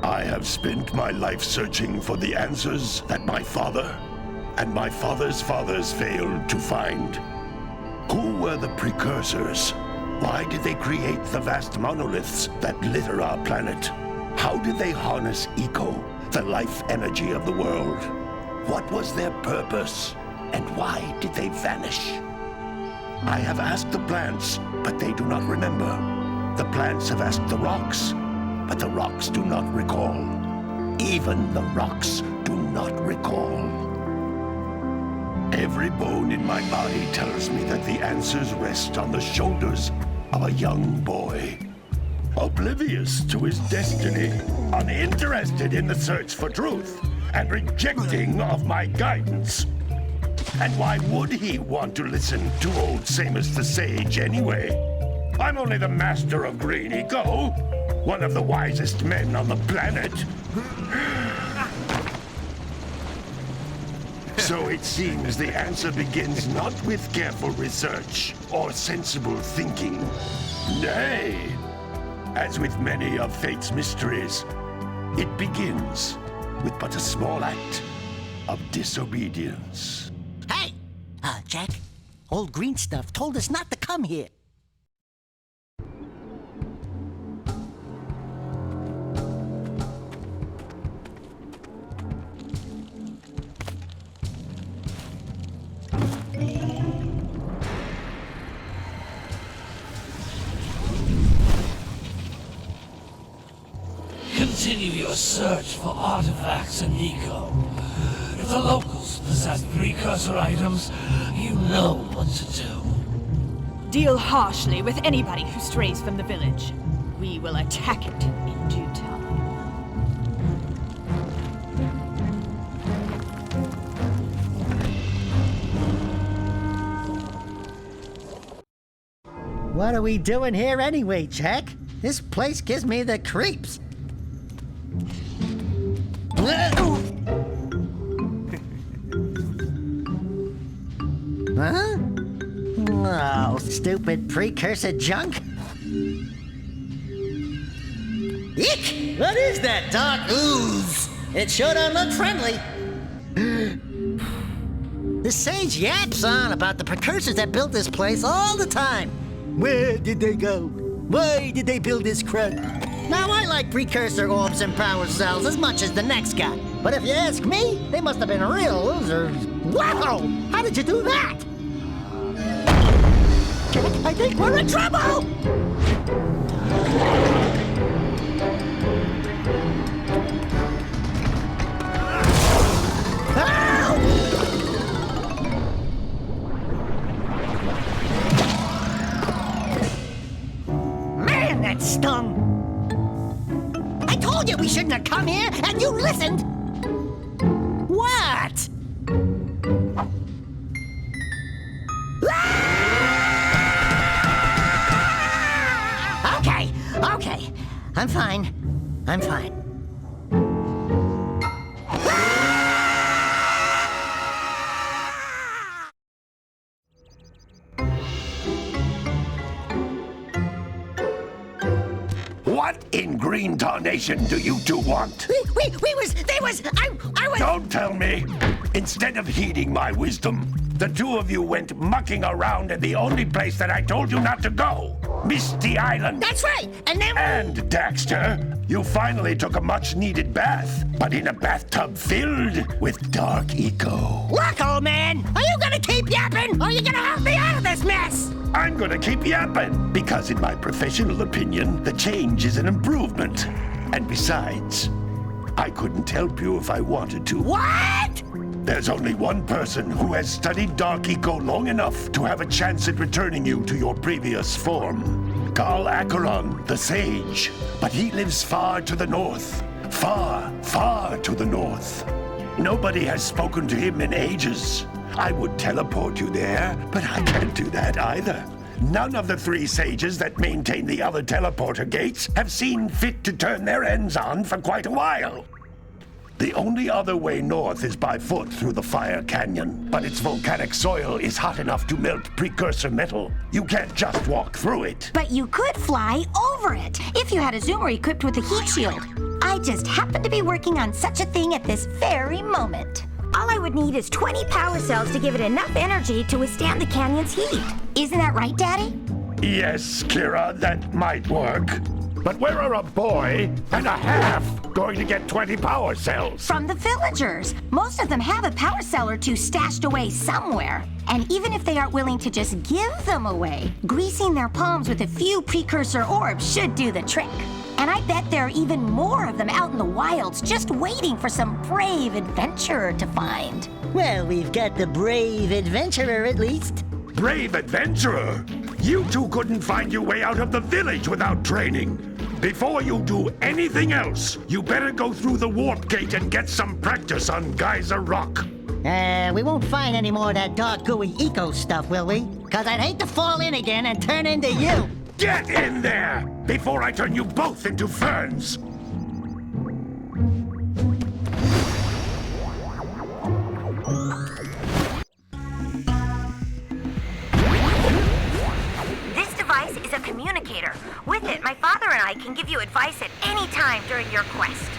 I have spent my life searching for the answers that my father and my father's fathers failed to find. Who were the precursors? Why did they create the vast monoliths that litter our planet? How did they harness eco, the life energy of the world? What was their purpose? And why did they vanish? I have asked the plants, but they do not remember. The plants have asked the rocks, but the rocks do not recall. Even the rocks do not recall. Every bone in my body tells me that the answers rest on the shoulders of a young boy. Oblivious to his destiny, uninterested in the search for truth, and rejecting of my guidance. And why would he want to listen to old Samus the Sage anyway? I'm only the master of green eco, one of the wisest men on the planet. So it seems the answer begins not with careful research or sensible thinking. Nay, as with many of fate's mysteries, it begins with but a small act of disobedience. Hey! Jak, old green stuff told us not to come here. Continue your search for artifacts and eco. If the locals possess precursor items, you know what to do. Deal harshly with anybody who strays from the village. We will attack it in due time. What are we doing here anyway, Jak? This place gives me the creeps. Huh? Oh, stupid precursor junk. Eek! What is that dark ooze? It sure don't look friendly. The sage yaps on about the precursors that built this place all the time. Where did they go? Why did they build this crud? Now, I like precursor orbs and power cells as much as the next guy. But if you ask me, they must have been real losers. Wow! How did you do that? Jak, I think we're in trouble! Man, that stung! I told you we shouldn't have come here, and you listened! What? Okay. I'm fine. What in green tarnation do you two want? I was... Don't tell me! Instead of heeding my wisdom, the two of you went mucking around in the only place that I told you not to go! Misty Island! That's right! And then... And, Daxter, You finally took a much-needed bath, but in a bathtub filled with dark eco. Look, old man, are you gonna keep yapping, or are you gonna help me out of this mess? I'm gonna keep yapping, because in my professional opinion, the change is an improvement. And besides, I couldn't help you if I wanted to. What? There's only one person who has studied Dark Eco long enough to have a chance at returning you to your previous form. Carl Acheron, the Sage. But he lives far to the north. Far, far to the north. Nobody has spoken to him in ages. I would teleport you there, but I can't do that either. None of the 3 sages that maintain the other teleporter gates have seen fit to turn their ends on for quite a while. The only other way north is by foot through the Fire Canyon, but its volcanic soil is hot enough to melt precursor metal. You can't just walk through it. But you could fly over it if you had a zoomer equipped with a heat shield. I just happen to be working on such a thing at this very moment. All I would need is 20 power cells to give it enough energy to withstand the canyon's heat. Isn't that right, Daddy? Yes, Kira, that might work. But where are a boy and a half going to get 20 power cells? From the villagers. Most of them have a power cell or 2 stashed away somewhere. And even if they aren't willing to just give them away, greasing their palms with a few precursor orbs should do the trick. And I bet there are even more of them out in the wilds just waiting for some brave adventurer to find. Well, we've got the brave adventurer at least. Brave adventurer! You two couldn't find your way out of the village without training. Before you do anything else, you better go through the warp gate and get some practice on Geyser Rock. We won't find any more of that dark gooey eco stuff, will we? Cause I'd hate to fall in again and turn into you. Get in there before I turn you both into ferns. This device is a communicator. With it, my father and I can give you advice at any time during your quest.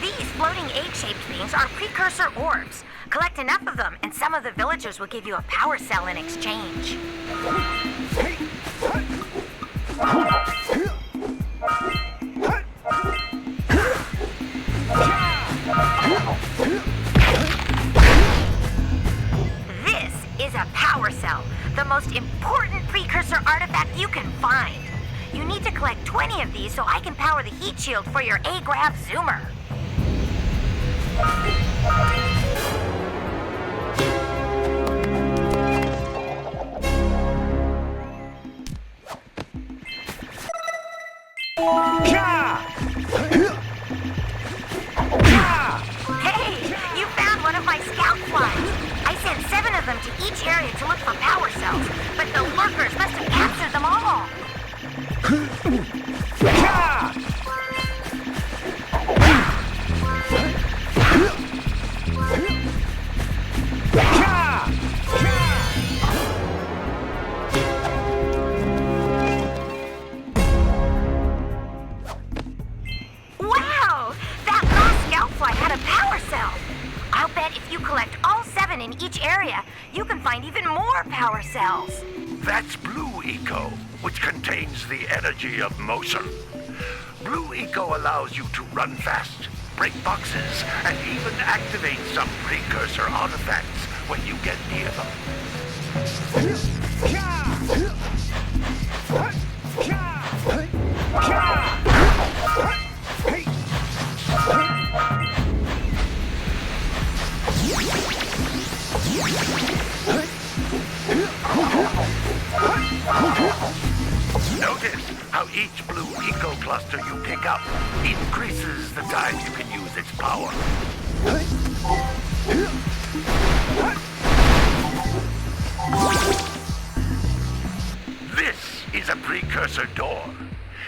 These floating egg-shaped things are precursor orbs. Collect enough of them, and some of the villagers will give you a power cell in exchange. This is a power cell, the most important precursor artifact you can find. You need to collect 20 of these so I can power the heat shield for your A-Grav zoomer. Hey, you found one of my scout flies. I sent 7 of them to each area to look for power cells, but the lurkers must have captured them all. Wow! That last scout fly had a power cell. I'll bet if you collect all 7 in each area, you can find even more power cells. That's Blue Eco, which contains the energy of motion. Blue Eco allows you to run fast, break boxes, and even activate some precursor artifacts when you get near them. Notice how each Blue Eco cluster you pick up increases the time you can use its power. This is a precursor door.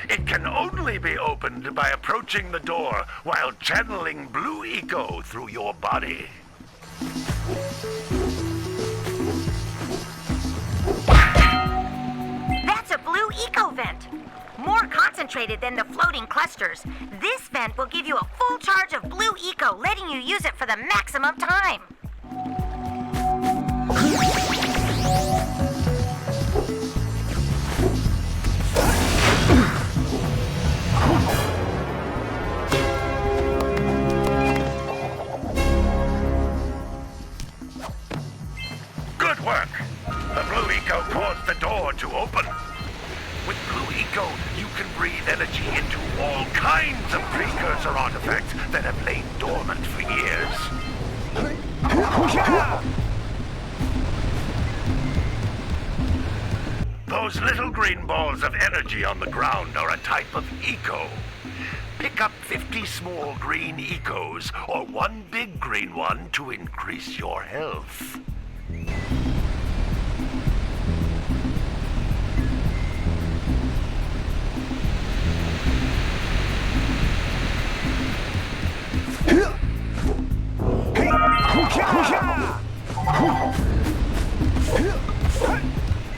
It can only be opened by approaching the door while channeling Blue Eco through your body. That's a blue eco vent. More concentrated than the floating clusters. This vent will give you a full charge of blue eco, letting you use it for the maximum time. work. The blue eco caused the door to open. With blue eco, you can breathe energy into all kinds of precursor artifacts that have lain dormant for years. Those little green balls of energy on the ground are a type of eco. Pick up 50 small green ecos or one big green one to increase your health.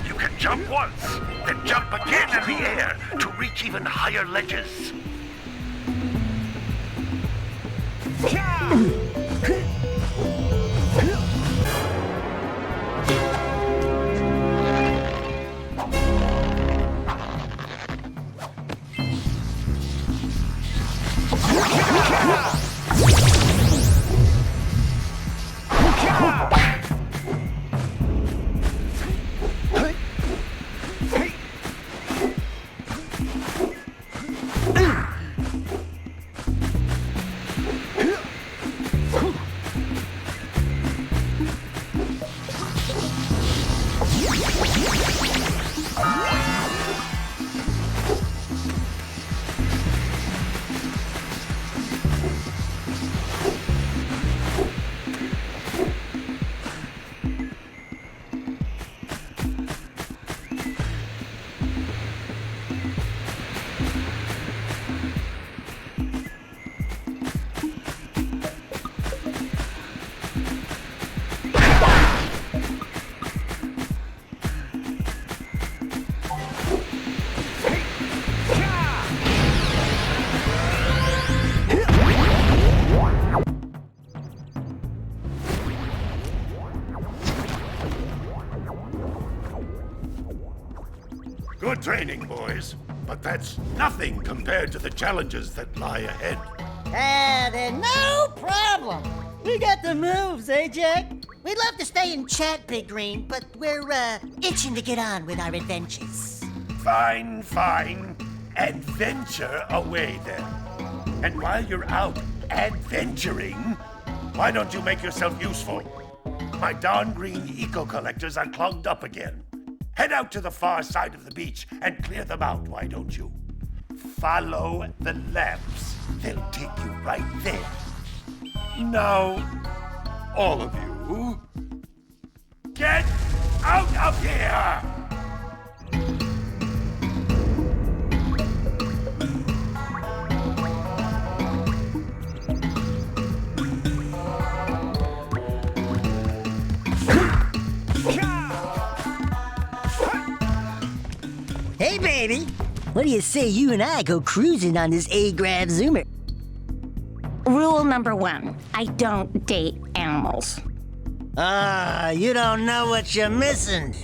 You can jump once, then jump again in the air to reach even higher ledges. Good training, boys, but that's nothing compared to the challenges that lie ahead. Then no problem. We got the moves, eh, Jack? We'd love to stay and chat, Big Green, but we're, itching to get on with our adventures. Fine, fine. Adventure away, then. And while you're out adventuring, why don't you make yourself useful? My darn green eco-collectors are clogged up again. Head out to the far side of the beach and clear them out, why don't you? Follow the lamps. They'll take you right there. Now, all of you, get out of here! Hey, baby. What do you say you and I go cruising on this A-Grav Zoomer? Rule number 1, I don't date animals. You don't know what you're missing.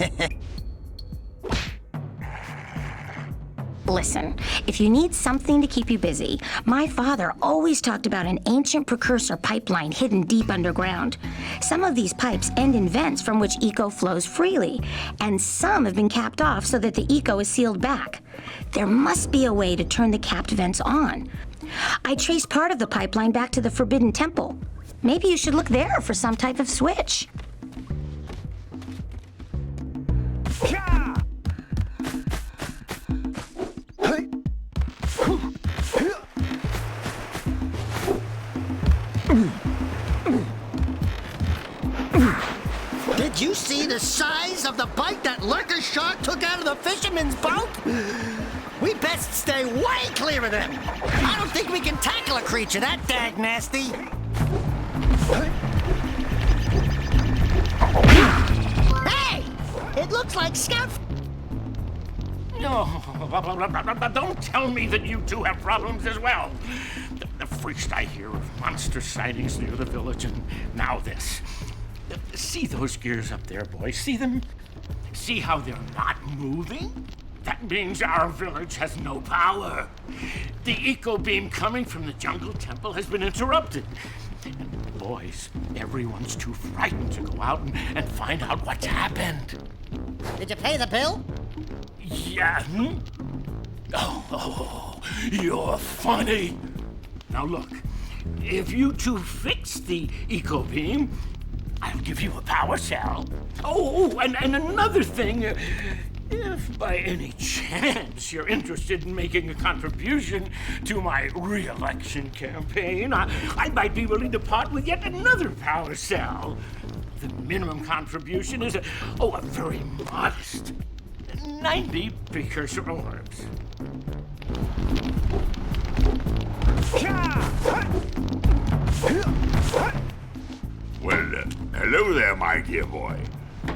Listen, if you need something to keep you busy, my father always talked about an ancient precursor pipeline hidden deep underground. Some of these pipes end in vents from which eco flows freely, and some have been capped off so that the eco is sealed back. There must be a way to turn the capped vents on. I traced part of the pipeline back to the Forbidden Temple. Maybe you should look there for some type of switch. Did you see the size of the bite that lurker shark took out of the fisherman's boat? We best stay way clear of them. I don't think we can tackle a creature that dag nasty. Hey! It looks like Scout... No, don't tell me that you two have problems as well. The first I hear of monster sightings near the village, and now this. See those gears up there, boys? See them? See how they're not moving? That means our village has no power. The eco beam coming from the jungle temple has been interrupted. And boys, everyone's too frightened to go out and find out what's happened. Did you pay the bill? Yeah. Oh, you're funny. Now look, if you two fix the eco beam, I'll give you a power cell. Oh, and another thing, if by any chance you're interested in making a contribution to my re-election campaign, I might be willing to part with yet another power cell. The minimum contribution is a very modest 90 precursor orbs. Well, hello there, my dear boy.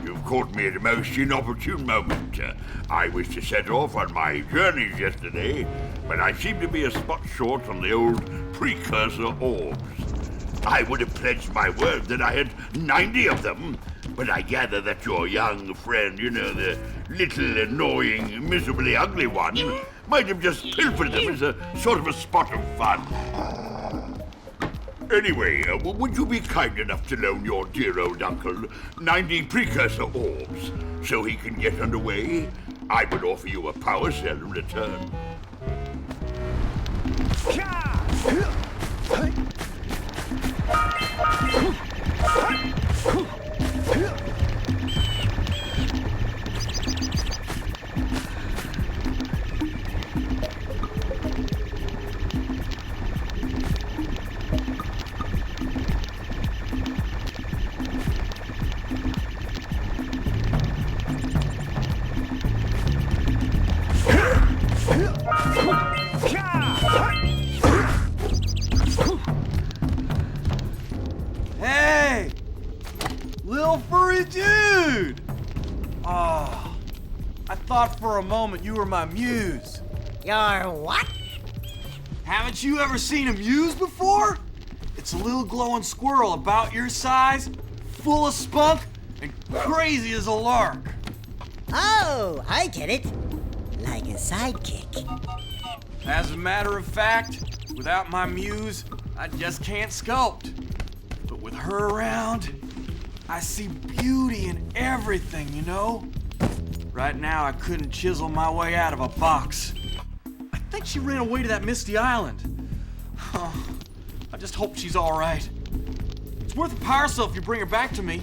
You've caught me at a most inopportune moment. I was to set off on my journeys yesterday, but I seem to be a spot short on the old precursor orbs. I would have pledged my word that I had 90 of them, but I gather that your young friend, the little annoying, miserably ugly one, might have just pilfered them as a sort of a spot of fun. Anyway, would you be kind enough to loan your dear old uncle 90 precursor orbs so he can get underway? I would offer you a power cell in return. Hey! Little furry dude! Oh, I thought for a moment you were my muse. Your what? Haven't you ever seen a muse before? It's a little glowing squirrel about your size, full of spunk, and crazy as a lark. Oh, I get it. Like a sidekick. As a matter of fact, without my muse, I just can't sculpt. But with her around, I see beauty in everything, you know? Right now, I couldn't chisel my way out of a box. I think she ran away to that misty island. I just hope she's all right. It's worth a power cell if you bring her back to me.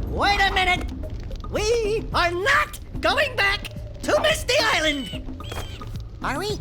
Wait a minute! We are not going back to Misty Island! Are we?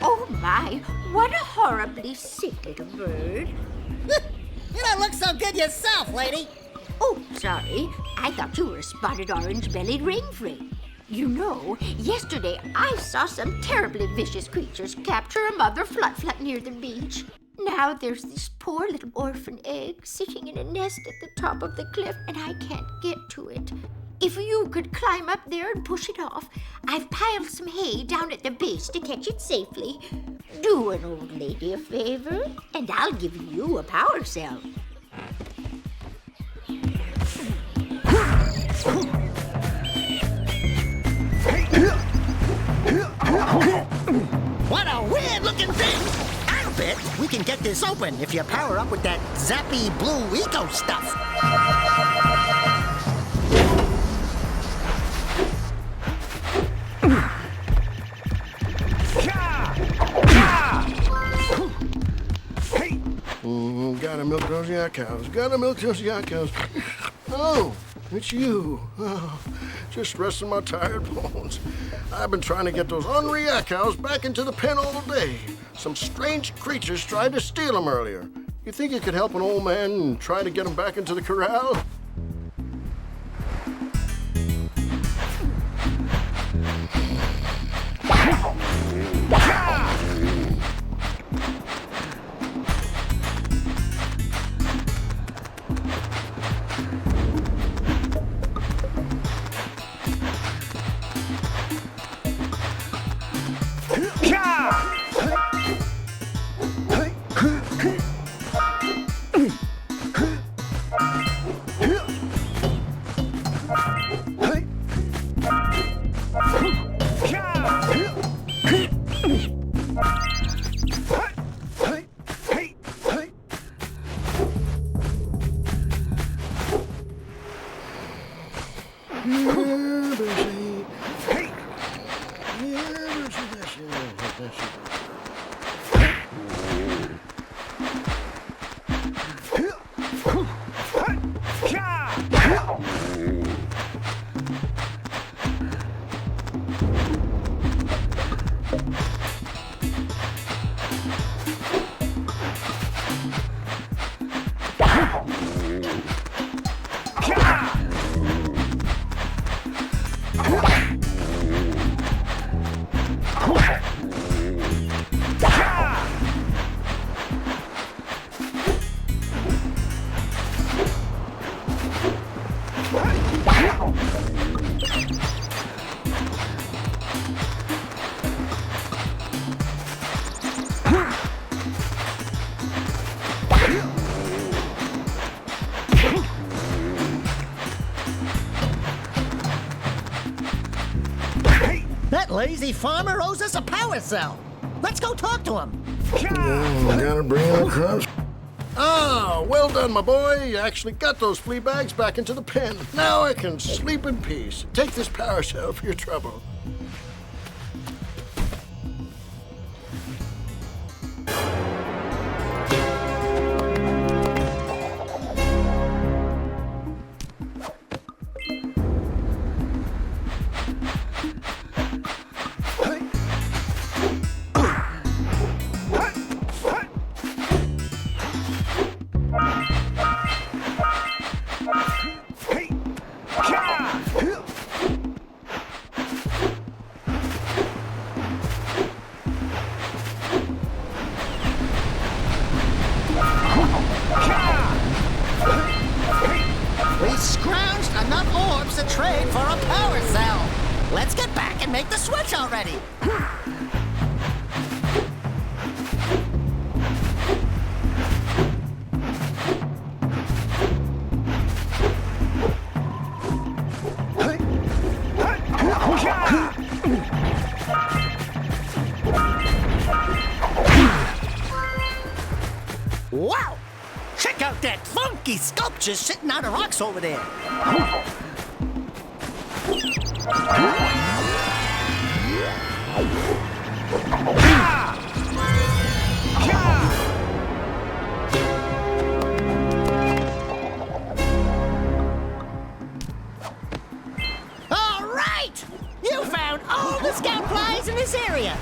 Oh my, what a horribly sick little bird. You don't look so good yourself, lady. Oh, sorry. I thought you were a spotted orange-bellied rainframe. You know, yesterday I saw some terribly vicious creatures capture a mother flut-flut near the beach. Now there's this poor little orphan egg sitting in a nest at the top of the cliff, and I can't get to it. If you could climb up there and push it off, I've piled some hay down at the base to catch it safely. Do an old lady a favor, and I'll give you a power cell. What a weird-looking thing! I'll bet we can get this open if you power up with that zappy blue eco stuff. Gotta milk those yak cows. Gotta milk those yak cows. Oh, it's you. Oh, just resting my tired bones. I've been trying to get those ornery yak cows back into the pen all day. Some strange creatures tried to steal them earlier. You think you could help an old man and try to get them back into the corral? lazy farmer owes us a power cell. Let's go talk to him. Gotta bring him across. Ah, well done, my boy. You actually got those flea bags back into the pen. Now I can sleep in peace. Take this power cell for your trouble. We scrounged enough orbs to trade for a power cell. Let's get back and make the switch already. Wow! Check out that funky sculpture sitting on the rocks over there. All right! You found all the scout flies in this area.